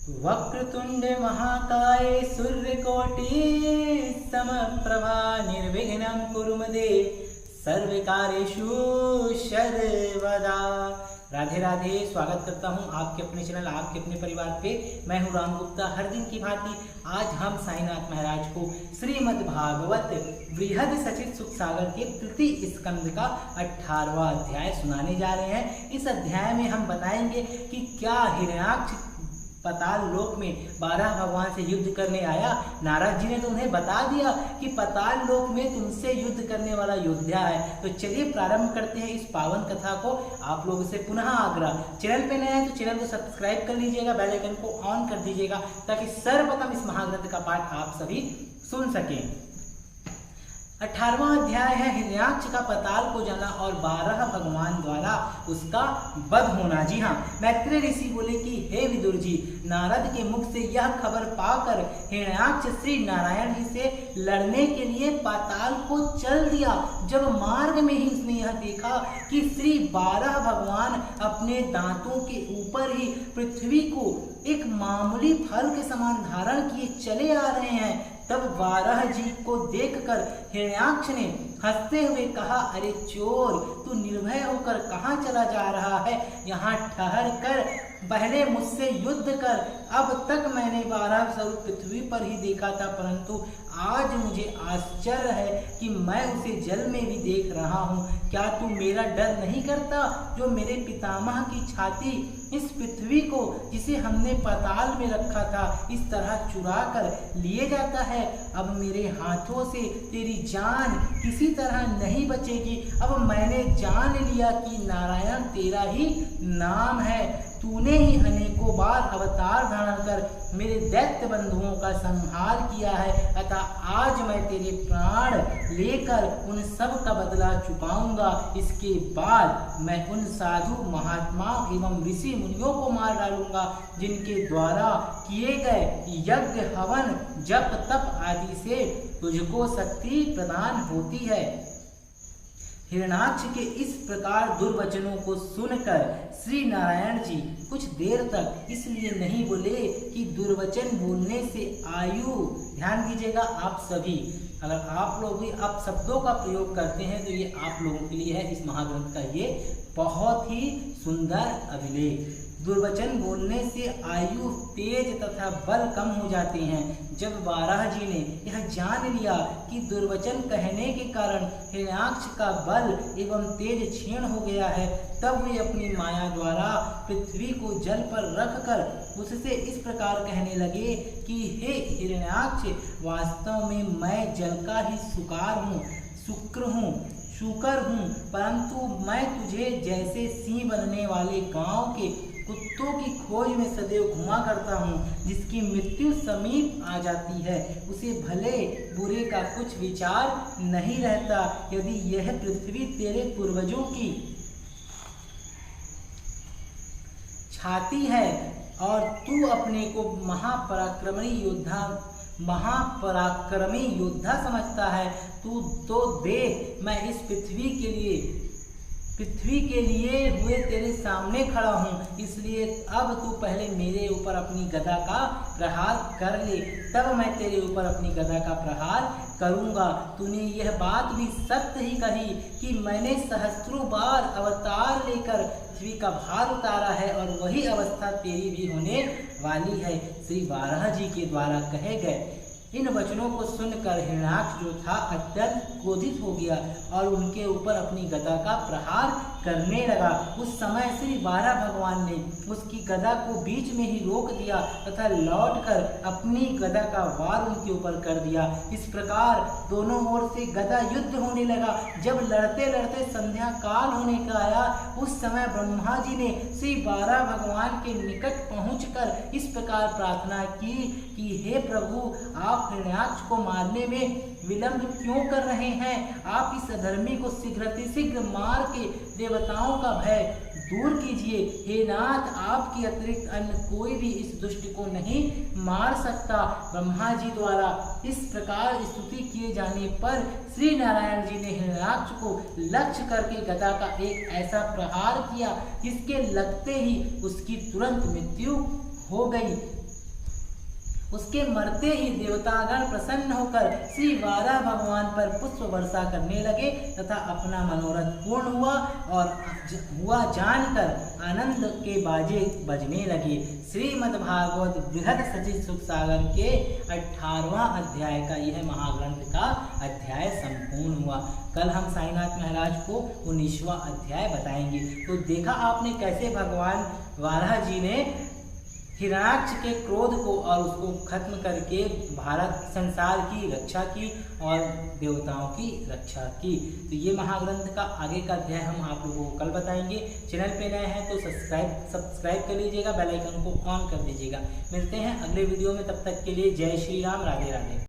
वक्रतुंड महाकाय सूर्यकोटि समप्रभा निर्विघ्नं कुरु मे देव सर्वकार्येषु सर्वदा। राधे राधे। स्वागत करता हूं आपके अपने चैनल आपके अपने परिवार पे। मैं हूं राम गुप्ता। हर दिन की भांति आज हम साईनाथ महाराज को श्रीमद् भागवत बृहद सचित सुख सागर के तृतीय स्कंद का 18वां अध्याय सुनाने जा रहे हैं। इस अध्याय में हम बताएंगे कि क्या हिरण्याक्ष पाताल लोक में 12 भगवान से युद्ध करने आया। नारद जी ने तो उन्हें बता दिया कि पाताल लोक में तुमसे युद्ध करने वाला योद्धा है। तो चलिए प्रारंभ करते हैं इस पावन कथा को। आप लोगों से पुनः आग्रह, चैनल पे नए हैं तो चैनल को सब्सक्राइब कर लीजिएगा, बेल आइकन को ऑन कर दीजिएगा ताकि सर्वप्रथम इस महाग्रंथ का पाठ आप सभी सुन सकें। 18वां अध्याय है हिरण्याक्ष का पाताल को जाना और 12 भगवान द्वारा उसका वध होना। जी हाँ, मैत्रेय ऋषि बोले कि हे विदुर जी, नारद के मुख से यह खबर पाकर हिरण्याक्ष श्री नारायण जी से लड़ने के लिए पाताल को चल दिया। जब मार्ग में ही उसने यह देखा कि श्री 12 भगवान अपने दांतों के ऊपर ही पृथ्वी को एक मामूली फल के समान धारण किए चले आ रहे हैं, तब 12 जी को देखकर हिरण्याक्ष ने हंसते हुए कहा, अरे चोर, तू निर्भय होकर कहाँ चला जा रहा है? यहाँ ठहर कर पहले मुझसे युद्ध कर। अब तक मैंने 12 स्वरूप पृथ्वी पर ही देखा था, परंतु आज मुझे आश्चर्य है कि मैं उसे जल में भी देख रहा हूँ। क्या तू मेरा डर नहीं करता, जो मेरे पितामह की छाती इस पृथ्वी को, जिसे हमने पाताल में रखा था, इस तरह चुरा कर लिए जाता है? अब मेरे हाथों से तेरी जान किसी तरह नहीं बचेगी। अब मैंने जान लिया कि नारायण तेरा ही नाम है। तूने ही अनेकों बार अवतार धारण कर मेरे दैत्य बंधुओं का संहार किया है, अतः आज मैं तेरे प्राण लेकर उन सब का बदला चुकाऊंगा। इसके बाद मैं उन साधु महात्माओं एवं ऋषि मुनियों को मार डालूंगा जिनके द्वारा किए गए यज्ञ, हवन, जप, तप आदि से तुझको शक्ति प्रदान होती है। हिरण्याक्ष के इस प्रकार दुर्वचनों को सुनकर श्री नारायण जी कुछ देर तक इसलिए नहीं बोले कि दुर्वचन बोलने से आयु, ध्यान दीजिएगा आप सभी, अगर आप लोग भी आप शब्दों का प्रयोग करते हैं तो ये आप लोगों के लिए है। इस महाग्रंथ का ये बहुत ही सुंदर अभिलेख। दुर्वचन बोलने से आयु, तेज तथा बल कम हो जाते हैं। जब 12 जी ने यह जान लिया कि दुर्वचन कहने के कारण हिरण्याक्ष का बल एवं तेज क्षीण हो गया है, तब वे अपनी माया द्वारा पृथ्वी को जल पर रखकर उससे इस प्रकार कहने लगे कि हे हिरण्याक्ष, वास्तव में मैं जल का ही शुकर हूँ, परंतु मैं तुझे जैसे सिंह बनने वाले गांव के कुत्तों की खोज में सदैव घुमा करता हूँ। जिसकी मृत्यु समीप आ जाती है उसे भले बुरे का कुछ विचार नहीं रहता। यदि यह पृथ्वी तेरे पूर्वजों की छाती है और तू अपने को महापराक्रमी योद्धा समझता है, तू तो देख, मैं इस पृथ्वी के लिए हुए तेरे सामने खड़ा हूँ। इसलिए अब तू पहले मेरे ऊपर अपनी गदा का प्रहार कर ले, तब मैं तेरे ऊपर अपनी गदा का प्रहार करूँगा। तूने यह बात भी सत्य ही कही कि मैंने सहस्त्रों बार अवतार लेकर पृथ्वी का भार उतारा है और वही अवस्था तेरी भी होने वाली है। श्री 12 जी के द्वारा कहे गए इन वचनों को सुनकर हिरण्याक्ष जो था अत्यंत क्रोधित हो गया और उनके ऊपर अपनी गदा का प्रहार करने लगा। उस समय श्री 12 भगवान ने उसकी गदा को बीच में ही रोक दिया तथा लौटकर अपनी गदा का वार उनके ऊपर कर दिया। इस प्रकार दोनों ओर से गदा युद्ध होने लगा। जब लड़ते लड़ते संध्या काल होने का आया, उस समय ब्रह्मा जी ने श्री 12 भगवान के निकट पहुंचकर इस प्रकार प्रार्थना की कि हे प्रभु, आप हिरण्याक्ष को मारने में विलंब क्यों कर रहे हैं? आप इस अधर्मी को शीघ्र मार के देवताओं का भय दूर कीजिए। हे नाथ, आपके अतिरिक्त अन्य कोई भी इस दुष्ट को नहीं मार सकता। ब्रह्मा जी द्वारा इस प्रकार स्तुति किए जाने पर श्री नारायण जी ने हिरण्याक्ष को लक्ष्य करके गदा का एक ऐसा प्रहार किया जिसके लगते ही उसकी तुरंत मृत्यु हो गई। उसके मरते ही देवतागण प्रसन्न होकर श्री वाराह भगवान पर पुष्प वर्षा करने लगे तथा अपना मनोरथ पूर्ण हुआ और जानकर आनंद के बाजे बजने लगे। श्रीमद्भागवत बृहद सचित सुख सागर के 18वां अध्याय का यह महाग्रंथ का अध्याय संपूर्ण हुआ। कल हम साईनाथ महाराज को 19वां अध्याय बताएंगे। तो देखा आपने कैसे भगवान वाराह जी ने हिरण्याक्ष के क्रोध को और उसको खत्म करके भारत संसार की रक्षा की और देवताओं की रक्षा की। तो ये महाग्रंथ का आगे का अध्याय हम आप लोगों को कल बताएंगे। चैनल पे नए हैं तो सब्सक्राइब कर लीजिएगा, बेल आइकन को ऑन कर दीजिएगा। मिलते हैं अगले वीडियो में, तब तक के लिए जय श्री राम, राधे राधे।